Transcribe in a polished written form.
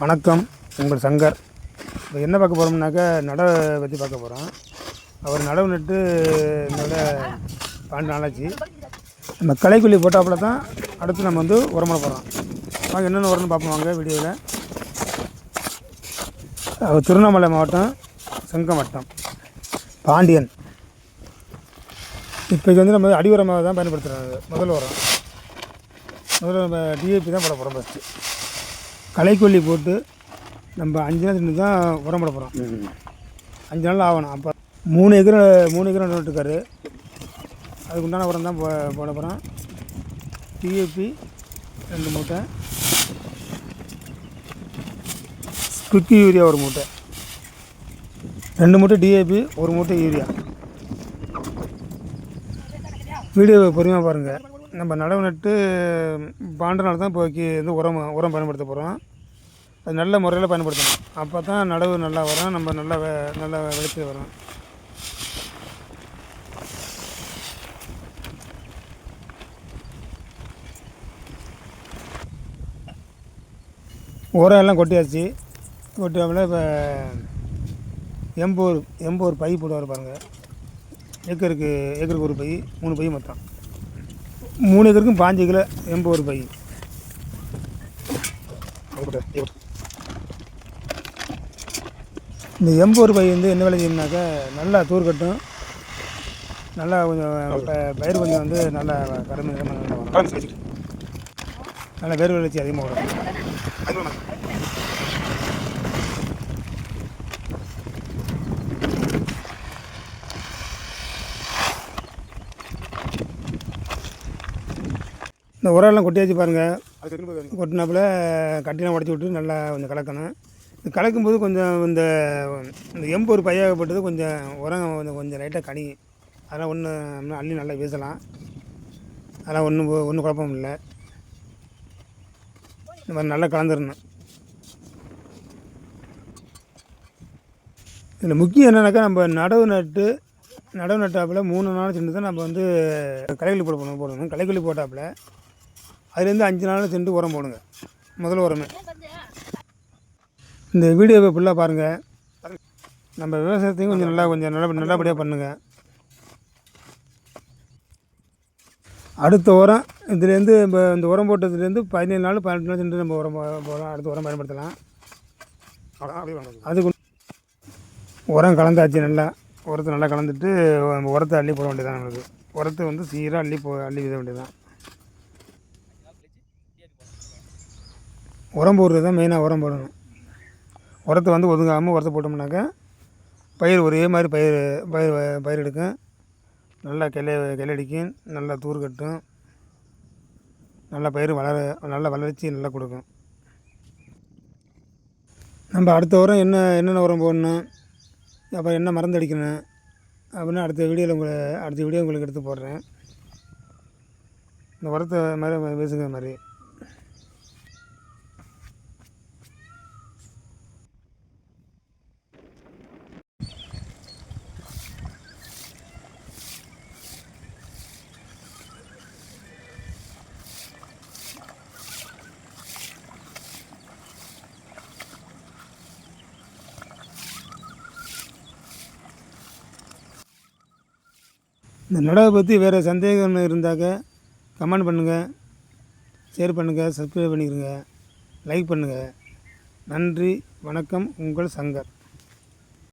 வணக்கம், உங்கள் சங்கர். இப்போ என்ன பார்க்க போகிறோம்னாக்கா நடவை பற்றி பார்க்க போகிறோம். அவர் நடவு நட்டு என்னோட 12 நாளாச்சு. நம்ம களைக்கொல்லி போட்டாப்புல தான் அடுத்து நம்ம வந்து உரம் பண்ண போகிறோம். வாங்க என்னென்ன உரம்னு பார்ப்போம் வாங்க வீடியோவில். அவர் திருவண்ணாமலை மாவட்டம், செங்கம் வட்டம், பாண்டியன். இப்போக்கு வந்து நம்ம அடி உரமாக தான் பயன்படுத்துகிறாங்க. முதல் உரம் நம்ம டிஏபி தான் போட போகிறோம். ஃபஸ்ட்டு களைக்கொல்லி போட்டு நம்ம 5 நாள் தின்னு தான் உரம் போட போகிறோம். 5 நாள் ஆகணும். அப்போ 3 ஏக்கர் நட்டுருக்காரு. அதுக்கு உண்டான உரம் தான் போட போகிறோம். டிஏபி 2 மூட்டை, ஸ்குக்கி யூரியா 1 மூட்டை, 2 மூட்டை டிஏபி, 1 மூட்டை யூரியா. வீடியோவை பொறுமையாக பாருங்கள். நம்ம நடவு நட்டு 12 நாள் தான் இப்போக்கி வந்து உரம் பயன்படுத்த போகிறோம். அது நல்ல முறையில் பயன்படுத்தணும். அப்போ தான் நடவு நல்லா வரும், நம்ம நல்ல விளைச்சல் வரும். உரம் எல்லாம் கொட்டியாச்சு. கொட்டியாமல் இப்போ எம்பூர் பை போடுவார் பாருங்கள். ஏக்கருக்கு 1 பை, 3 பை மொத்தம். 3 ஏக்கருக்கும் 5 கிலோ எம்பூர் பை. இந்த எம்பூர் பை வந்து என்ன விலை செய்யணும்னாக்கா நல்லா தூர் கட்டும், நல்லா கொஞ்சம் பயிர் கொஞ்சம் வந்து நல்லா நல்லா வேறு வளர்ச்சி அதிகமாக வரும். இந்த உரம்லாம் கொட்டியாச்சு பாருங்கள். கொட்டினாப்புல கட்டிலாம் உடச்சி விட்டு நல்லா கொஞ்சம் கலக்கணும். இது கலக்கும்போது கொஞ்சம் இந்த எம்பூர் பையாகப்பட்டது கொஞ்சம் உரம் கொஞ்சம் லைட்டாக கனி. அதெல்லாம் அள்ளி நல்லா வீசலாம். அதெல்லாம் ஒன்றும் குழப்பம் இல்லை. இந்த மாதிரி நல்லா கலந்துடணும். இதில் முக்கியம் என்னென்னாக்கா நம்ம நடவு நட்டாப்புல 3 நாள் சென்று தான் நம்ம வந்து களைக்கொல்லி போடணும். களைக்கொல்லி போட்டாப்புல அதுலேருந்து 5 நாள் சென்று உரம் போடுங்க. முதல் உரமே. இந்த வீடியோவை ஃபுல்லாக பாருங்கள். நம்ம விவசாயத்தையும் கொஞ்சம் நல்லபடியாக பண்ணுங்கள். அடுத்த உரம் இதுலேருந்து இப்போ இந்த உரம் போட்டதுலேருந்து 17 நாள் 18 நாள் சென்று நம்ம உரம் போடலாம். அடுத்த உரம் பயன்படுத்தலாம். அதுக்கு உரம் கலந்தாச்சு. உரத்தை நல்லா கலந்துட்டு உரத்தை அள்ளி போட வேண்டியதான். நம்மளுக்கு உரத்தை வந்து சீராக அள்ளி வித வேண்டியதான். உரம் போடுறது தான் மெயினாக. உரம் போடணும். உரத்தை வந்து ஒதுங்காமல் உரத்தை போட்டோம்னாக்கா பயிர் ஒரே மாதிரி பயிர் எடுக்கும். நல்லா கிளடிக்கும், நல்லா தூர் கட்டும், நல்லா பயிர் நல்ல வளர்ச்சி நல்லா கொடுக்கும். நம்ம அடுத்த உரம் என்னென்ன உரம் போடணும், அப்புறம் என்ன மருந்து அடிக்கணும் அப்படின்னு அடுத்த வீடியோ உங்களுக்கு எடுத்து போடுறேன். இந்த உரத்தை மாதிரி பேசுகிற மாதிரி. இந்த நடவை பற்றி வேறு சந்தேகம் இருந்தாக்க கமெண்ட் பண்ணுங்கள், ஷேர் பண்ணுங்கள், சப்ஸ்கிரைப் பண்ணிக்கிறங்க, லைக் பண்ணுங்கள். நன்றி, வணக்கம், உங்கள் சங்கர்.